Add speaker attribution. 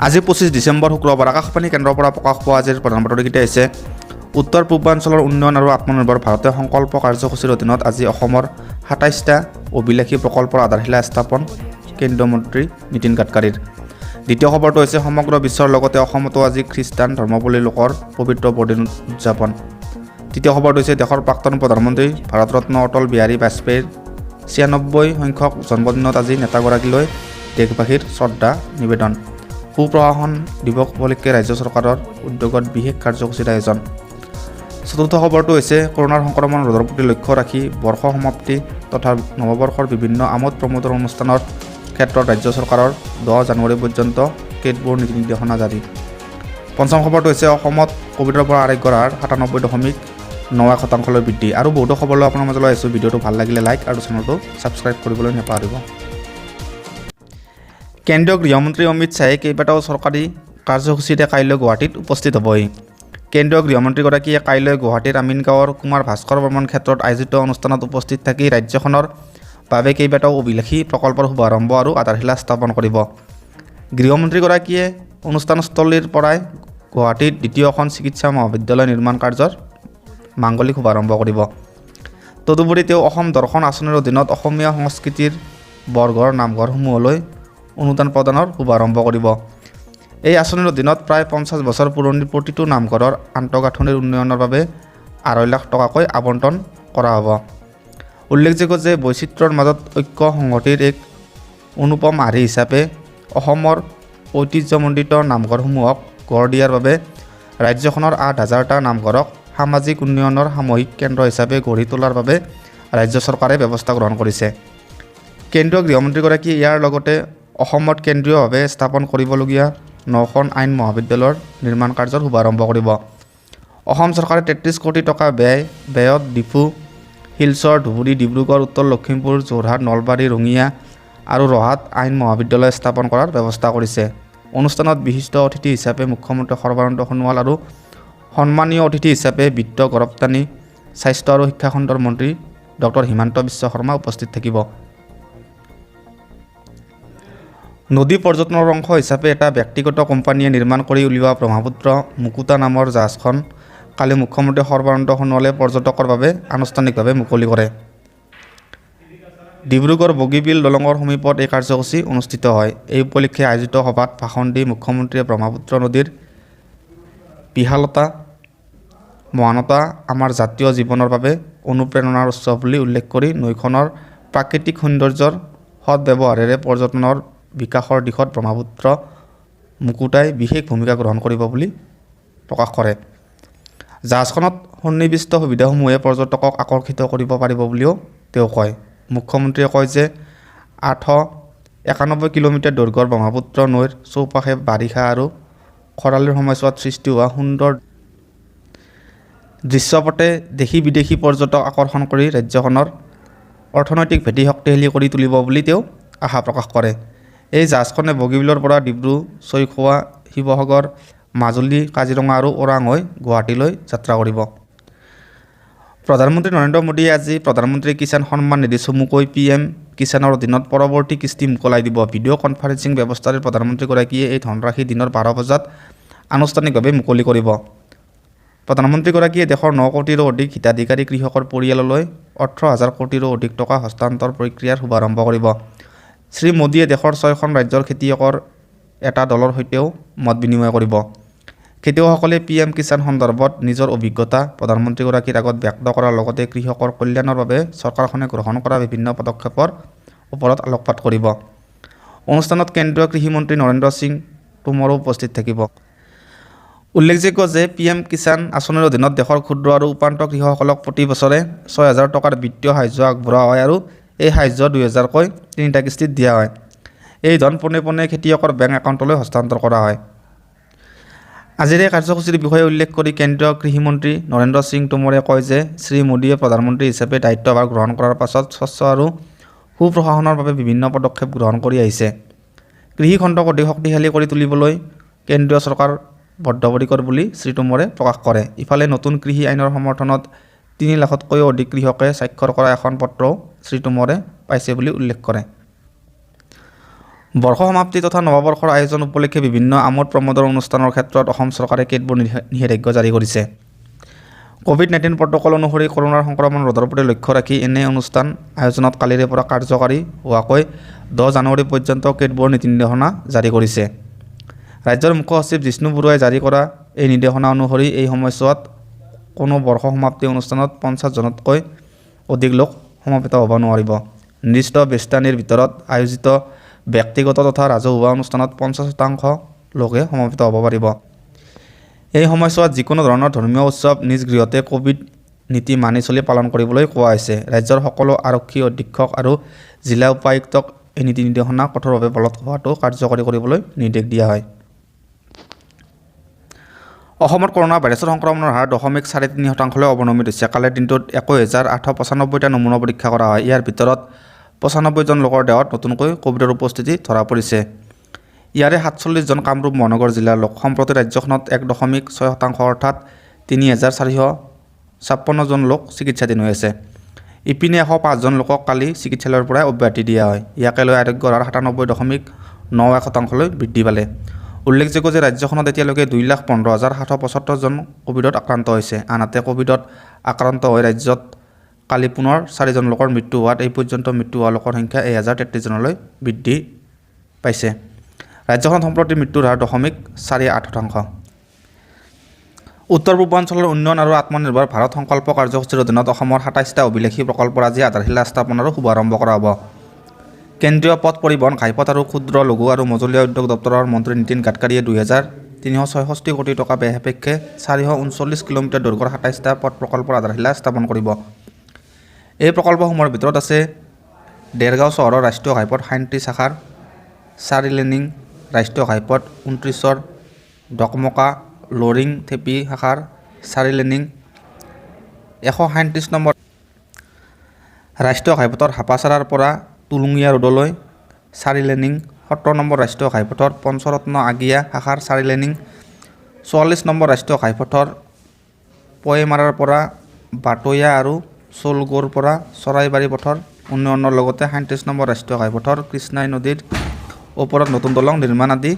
Speaker 1: আজি 25 ডিচেম্বৰ শুক্ৰবাৰ আকাশবাণী কেন্দ্ৰৰ পৰা প্ৰকাশ পোৱা আজিৰ প্ৰধান বাতৰিকেইটা হৈছে উত্তৰ পূৰ্বাঞ্চলৰ উন্নয়ন আৰু আত্মনিৰ্ভৰ ভাৰতীয় সংকল্প কাৰ্যসূচীৰ অধীনত আজি অসমৰ ২৭টা অভিলাষী প্ৰকল্পৰ আধাৰশিলা স্থাপন কেন্দ্ৰীয় মন্ত্ৰী নীতিন গাডকাৰীৰ। দ্বিতীয় খবৰটো হৈছে সমগ্ৰ বিশ্বৰ লগতে অসমতো আজি খ্ৰীষ্টান ধৰ্মাৱলম্বী লোকৰ পবিত্ৰ বৰদিন উদযাপন। তৃতীয় খবৰটো হৈছে দেশৰ প্ৰাক্তন প্ৰধানমন্ত্ৰী ভাৰতৰত্ন অটল বিহাৰী বাজপেয়ীৰ ৯৬ সংখ্যক জন্মদিনত আজি নেতাগৰাকীলৈ দেশবাসীৰ শ্ৰদ্ধা নিবেদন। সুপ্ৰশাসন দিৱস উপলক্ষে ৰাজ্য চৰকাৰৰ উদ্যোগত বিশেষ কাৰ্যসূচীৰ আয়োজন। চতুৰ্থ খবৰটো হৈছে কৰোনাৰ সংক্ৰমণ ৰোধৰ প্ৰতি লক্ষ্য ৰাখি বৰ্ষ সমাপ্তি তথা নৱবৰ্ষৰ বিভিন্ন আমোদ প্ৰমোদৰ অনুষ্ঠানৰ ক্ষেত্ৰত ৰাজ্য চৰকাৰৰ 10 জানুৱাৰী পৰ্যন্ত কেতবোৰ নীতি নিৰ্দেশনা জাৰি। পঞ্চম খবৰটো হৈছে অসমত কোভিডৰ পৰা আৰোগ্যৰ হাৰ ৯৭.৯% বৃদ্ধি। আৰু বহুতো খবৰ লৈ আপোনাৰ মাজলৈ আহিছোঁ। ভিডিঅ'টো ভাল লাগিলে লাইক আৰু চেনেলটো ছাবস্ক্ৰাইব কৰিবলৈ নাপাহৰিব। কেন্দ্ৰীয় গৃহমন্ত্ৰী অমিত শ্বাহে কেইবাটাও চৰকাৰী কাৰ্যসূচীৰে কাইলৈ গুৱাহাটীত উপস্থিত হ'বহি। কেন্দ্ৰীয় গৃহমন্ত্ৰীগৰাকীয়ে কাইলৈ গুৱাহাটীৰ আমিনগাঁৱৰ কুমাৰ ভাস্কৰ বৰ্মন ক্ষেত্ৰত আয়োজিত অনুষ্ঠানত উপস্থিত থাকি ৰাজ্যখনৰ বাবে কেইবাটাও অভিলাষী প্ৰকল্পৰ শুভাৰম্ভ আৰু আধাৰশিলা স্থাপন কৰিব। গৃহমন্ত্ৰীগৰাকীয়ে অনুষ্ঠানস্থলীৰ পৰাই গুৱাহাটীত দ্বিতীয়খন চিকিৎসা মহাবিদ্যালয় নিৰ্মাণ কাৰ্যৰ মাংগলিক শুভাৰম্ভ কৰিব। তদুপৰি তেওঁ অসম দৰ্শন আঁচনিৰ অধীনত অসমীয়া সংস্কৃতিৰ বৰঘৰ নামঘৰসমূহলৈ অনুদান প্ৰদানৰ শুভাৰম্ভ কৰিব। এই আঁচনিৰ অধীনত প্ৰায় 50 বছৰ পুৰণি প্ৰতিটো নামঘৰৰ আন্তঃগাঁথনিৰ উন্নয়নৰ বাবে 2.5 লাখ টকাকৈ আবণ্টন কৰা হ'ব। উল্লেখযোগ্য যে বৈচিত্ৰ্যৰ মাজত ঐক্য সংহতিৰ এক অনুপম আৰ্হি হিচাপে অসমৰ ঐতিহ্যমণ্ডিত নামঘৰসমূহক গঢ় দিয়াৰ বাবে ৰাজ্যখনৰ 8,000টা নামঘৰক সামাজিক উন্নয়নৰ সামূহিক কেন্দ্ৰ হিচাপে গঢ়ি তোলাৰ বাবে ৰাজ্য চৰকাৰে ব্যৱস্থা গ্ৰহণ কৰিছে। কেন্দ্ৰীয় গৃহমন্ত্ৰীগৰাকীয়ে ইয়াৰ লগতে অসমত কেন্দ্ৰীয়ভাৱে স্থাপন কৰিবলগীয়া 9খন আইন মহাবিদ্যালয়ৰ নিৰ্মাণ কাৰ্যৰ শুভাৰম্ভ কৰিব। অসম চৰকাৰে 33 কোটি টকা ব্যয়ত ডিফু, শিলচৰ, ধুবুৰী, ডিব্ৰুগড়, উত্তৰ লখিমপুৰ, যোৰহাট, নলবাৰী, ৰঙিয়া আৰু ৰহাত আইন মহাবিদ্যালয় স্থাপন কৰাৰ ব্যৱস্থা কৰিছে। অনুষ্ঠানত বিশিষ্ট অতিথি হিচাপে মুখ্যমন্ত্ৰী সৰ্বানন্দ সোণোৱাল আৰু সন্মানীয় অতিথি হিচাপে বিত্ত, গৰপ্তানি, স্বাস্থ্য আৰু শিক্ষাখণ্ডৰ মন্ত্ৰী ডক্টৰ হিমন্ত বিশ্ব শৰ্মা উপস্থিত থাকিব। নদী পৰ্যটনৰ অংশ হিচাপে এটা ব্যক্তিগত কোম্পানীয়ে নিৰ্মাণ কৰি উলিওৱা ব্ৰহ্মপুত্ৰ মুকুতা নামৰ জাহাজখন কালি মুখ্যমন্ত্ৰী সৰ্বানন্দ সোণোৱালে পৰ্যটকৰ বাবে আনুষ্ঠানিকভাৱে মুকলি কৰে। ডিব্ৰুগড় বগীবিল দলঙৰ সমীপত এই কাৰ্যসূচী অনুষ্ঠিত হয়। এই উপলক্ষে আয়োজিত সভাত ভাষণ দি মুখ্যমন্ত্ৰীয়ে ব্ৰহ্মপুত্ৰ নদীৰ বিশালতা মহানতা আমাৰ জাতীয় জীৱনৰ বাবে অনুপ্ৰেৰণাৰ উৎস বুলি উল্লেখ কৰি নৈখনৰ প্ৰাকৃতিক সৌন্দৰ্যৰ সৎব্যৱহাৰেৰে পৰ্যটনৰ বিকাশৰ দিশত ব্ৰহ্মপুত্ৰ মুকুতাই বিশেষ ভূমিকা গ্ৰহণ কৰিব বুলি প্ৰকাশ কৰে। জাহাজখনত সন্নিৱিষ্ট সুবিধাসমূহে পৰ্যটকক আকৰ্ষিত কৰিব পাৰিব বুলিও তেওঁ কয়। মুখ্যমন্ত্ৰীয়ে কয় যে 891 কিলোমিটাৰ দৈৰ্ঘ্যৰ ব্ৰহ্মপুত্ৰ নৈৰ চৌপাশে বাৰিষা আৰু খৰালিৰ সময়ছোৱাত সৃষ্টি হোৱা সুন্দৰ দৃশ্যপটে দেশী বিদেশী পৰ্যটক আকৰ্ষণ কৰি ৰাজ্যখনৰ অৰ্থনৈতিক ভেটি শক্তিশালী কৰি তুলিব বুলি তেওঁ আশা প্ৰকাশ কৰে। এই জাহাজখনে বগীবিলৰ পৰা ডিব্ৰু, চৈখোৱা, শিৱসাগৰ, মাজুলী, কাজিৰঙা আৰু ওৰাং হৈ গুৱাহাটীলৈ যাত্ৰা কৰিব। প্ৰধানমন্ত্ৰী নৰেন্দ্ৰ মোদীয়ে আজি প্ৰধানমন্ত্ৰী কিষাণ সন্মান নিধি চমুকৈ PM কিষাণৰ অধীনত পৰৱৰ্তী কিস্তি মোকলাই দিব। ভিডিঅ' কনফাৰেন্সিং ব্যৱস্থাৰে প্ৰধানমন্ত্ৰীগৰাকীয়ে এই ধনৰাশি দিনৰ 12 বজাত আনুষ্ঠানিকভাৱে মুকলি কৰিব। প্ৰধানমন্ত্ৰীগৰাকীয়ে দেশৰ 9 কোটিৰো অধিক হিতাধিকাৰী কৃষকৰ পৰিয়াললৈ 18,000 কোটিৰো অধিক টকা হস্তান্তৰ প্ৰক্ৰিয়াৰ শুভাৰম্ভ কৰিব। শ্ৰী মোদীয়ে দেশৰ 6খন ৰাজ্যৰ খেতিয়কৰ এটা দলৰ সৈতেও মত বিনিময় কৰিব। খেতিয়কসকলে PM কিষাণ সন্দৰ্ভত নিজৰ অভিজ্ঞতা প্ৰধানমন্ত্ৰীগৰাকীৰ আগত ব্যক্ত কৰাৰ লগতে কৃষকৰ কল্যাণৰ বাবে চৰকাৰখনে গ্ৰহণ কৰা বিভিন্ন পদক্ষেপৰ ওপৰত আলোকপাত কৰিব। অনুষ্ঠানত কেন্দ্ৰীয় কৃষিমন্ত্ৰী নৰেন্দ্ৰ সিং টোমৰো উপস্থিত থাকিব। উল্লেখযোগ্য যে PM কিষাণ আঁচনিৰ অধীনত দেশৰ ক্ষুদ্ৰ আৰু উপান্ত কৃষকসকলক প্ৰতি বছৰে 6,000 টকাৰ বিত্তীয় সাহায্য আগবঢ়োৱা হয় আৰু এই সাহায্য 2,000কৈ 3টা কিস্তিত দিয়া হয়। এই ধন পোনে পোনে খেতিয়কৰ বেংক একাউণ্টলৈ হস্তান্তৰ কৰা হয়। আজিৰ এই কাৰ্যসূচীৰ বিষয়ে উল্লেখ কৰি কেন্দ্ৰীয় কৃষিমন্ত্ৰী নৰেন্দ্ৰ সিং টোমৰে কয় যে শ্ৰী মোদীয়ে প্ৰধানমন্ত্ৰী হিচাপে দায়িত্বভাৰ গ্ৰহণ কৰাৰ পাছত স্বচ্ছ আৰু সুপ্ৰশাসনৰ বাবে বিভিন্ন পদক্ষেপ গ্ৰহণ কৰি আহিছে। কৃষিখণ্ডক অধিক শক্তিশালী কৰি তুলিবলৈ কেন্দ্ৰীয় চৰকাৰ বদ্ধপৰিকৰ বুলি শ্ৰী টোমৰে প্ৰকাশ কৰে। ইফালে নতুন কৃষি আইনৰ সমৰ্থনত 3 লাখতকৈও অধিক কৃষকে স্বাক্ষৰ কৰা এখন পত্ৰও শ্ৰী টোমৰে পাইছে বুলি উল্লেখ কৰে। বৰ্ষ সমাপ্তি তথা নৱবৰ্ষৰ আয়োজন উপলক্ষে বিভিন্ন আমোদ প্ৰমোদৰ অনুষ্ঠানৰ ক্ষেত্ৰত অসম চৰকাৰে কেতবোৰ নিষেধাজ্ঞা জাৰি কৰিছে। COVID-19 প্ৰট'কল অনুসৰি কৰোনাৰ সংক্ৰমণ ৰোধৰ প্ৰতি লক্ষ্য ৰাখি এনে অনুষ্ঠান আয়োজনত কালিৰে পৰা কাৰ্যকাৰী হোৱাকৈ 10 জানুৱাৰী পৰ্যন্ত কেতবোৰ নীতি নিৰ্দেশনা জাৰি কৰিছে। ৰাজ্যৰ মুখ্য সচিব জিষ্ণু বৰুৱাই জাৰি কৰা এই নিৰ্দেশনা অনুসৰি এই সময়ছোৱাত কোনো বৰ্ষ সমাপ্তি অনুষ্ঠানত 50 জনতকৈ অধিক লোক সমবেত হ'ব নোৱাৰিব। নিৰ্দিষ্ট বেষ্টানীৰ ভিতৰত আয়োজিত ব্যক্তিগত তথা ৰাজহুৱা অনুষ্ঠানত 50% লোকে সমবেত হ'ব পাৰিব। এই সময়ছোৱাত যিকোনো ধৰণৰ ধৰ্মীয় উৎসৱ নিজ গৃহতে কোভিড নীতি মানি চলি পালন কৰিবলৈ কোৱা হৈছে। ৰাজ্যৰ সকলো আৰক্ষী অধীক্ষক আৰু জিলা উপায়ুক্তক এই নীতি নিৰ্দেশনা কঠোৰভাৱে পালন হোৱাটো কাৰ্যকৰী কৰিবলৈ নিৰ্দেশ দিয়া হয়। অসমত কৰোনা ভাইৰাছৰ সংক্ৰমণৰ হাৰ 0.43% অৱনমিত হৈছে। কালিৰ দিনটোত 21,895টা নমুনা পৰীক্ষা কৰা হয়। ইয়াৰ ভিতৰত 95 জন লোকৰ দেহত নতুনকৈ কোভিডৰ উপস্থিতি ধৰা পৰিছে। ইয়াৰে 47 জন কামৰূপ মহানগৰ জিলাৰ লোক। সম্প্ৰতি ৰাজ্যখনত 1.6% অৰ্থাৎ 3,456 জন লোক চিকিৎসাধীন হৈ আছে। ইপিনে 105 জন লোকক কালি চিকিৎসালয়ৰ পৰা অব্যাহতি দিয়া হয়। ইয়াকে লৈ আৰোগ্যৰ হাৰ 97.91% বৃদ্ধি পালে। উল্লেখযোগ্য যে ৰাজ্যখনত এতিয়ালৈকে 2,15,775 জন কোভিডত আক্ৰান্ত হৈছে। আনহাতে কোভিডত আক্ৰান্ত হৈ ৰাজ্যত কালি পুনৰ 4 জন লোকৰ মৃত্যু হোৱাত এই পৰ্যন্ত মৃত্যু হোৱা লোকৰ সংখ্যা 1033 জনলৈ বৃদ্ধি পাইছে। ৰাজ্যখনত সম্প্ৰতি মৃত্যুৰ হাৰ 0.48%। উত্তৰ পূৰ্বাঞ্চলৰ উন্নয়ন আৰু আত্মনিৰ্ভৰ ভাৰত সংকল্প কাৰ্যসূচীৰ অধীনত অসমৰ 27টা অভিলেখী প্ৰকল্পৰ আজি আধাৰশিলা স্থাপন আৰু শুভাৰম্ভ কৰা হ'ব। কেন্দ্ৰীয় পথ পৰিবহণ, ঘাইপথ আৰু ক্ষুদ্ৰ লঘু আৰু মজলীয়া উদ্যোগ দপ্তৰৰ মন্ত্ৰী নীতিন গাডকাৰীয়ে 2,366 কোটি টকা ব্যয় সাপেক্ষে 439 কিলোমিটাৰ দৈৰ্ঘ্যৰ 27টা পথ প্ৰকল্পৰ আধাৰশিলা স্থাপন কৰিব। এই প্ৰকল্পসমূহৰ ভিতৰত আছে দেৰগাঁও চহৰৰ ৰাষ্ট্ৰীয় ঘাইপথ 37 শাখাৰ 4 লেনিং ৰাষ্ট্ৰীয় ঘাইপথ 29ৰ ডকমকা লৰিং থেপি শাখাৰ 4 লেনিং 137 নম্বৰ ৰাষ্ট্ৰীয় ঘাইপথৰ হাপাচাৰাৰ পৰা তুলুঙীয়া ৰোডলৈ 4 লেনিং 17 নম্বৰ ৰাষ্ট্ৰীয় ঘাইপথৰ পঞ্চৰত্ন আগিয়া শাখাৰ 4 লেনিং 44 নম্বৰ ৰাষ্ট্ৰীয় ঘাইপথৰ পয়েমাৰাৰ পৰা বাটৈয়া আৰু চোলগড়ৰ পৰা চৰাইবাৰী পথৰ উন্নয়নৰ লগতে 37 নম্বৰ ৰাষ্ট্ৰীয় ঘাইপথৰ কৃষ্ণাই নদীৰ ওপৰত নতুন দলং নিৰ্মাণ আদি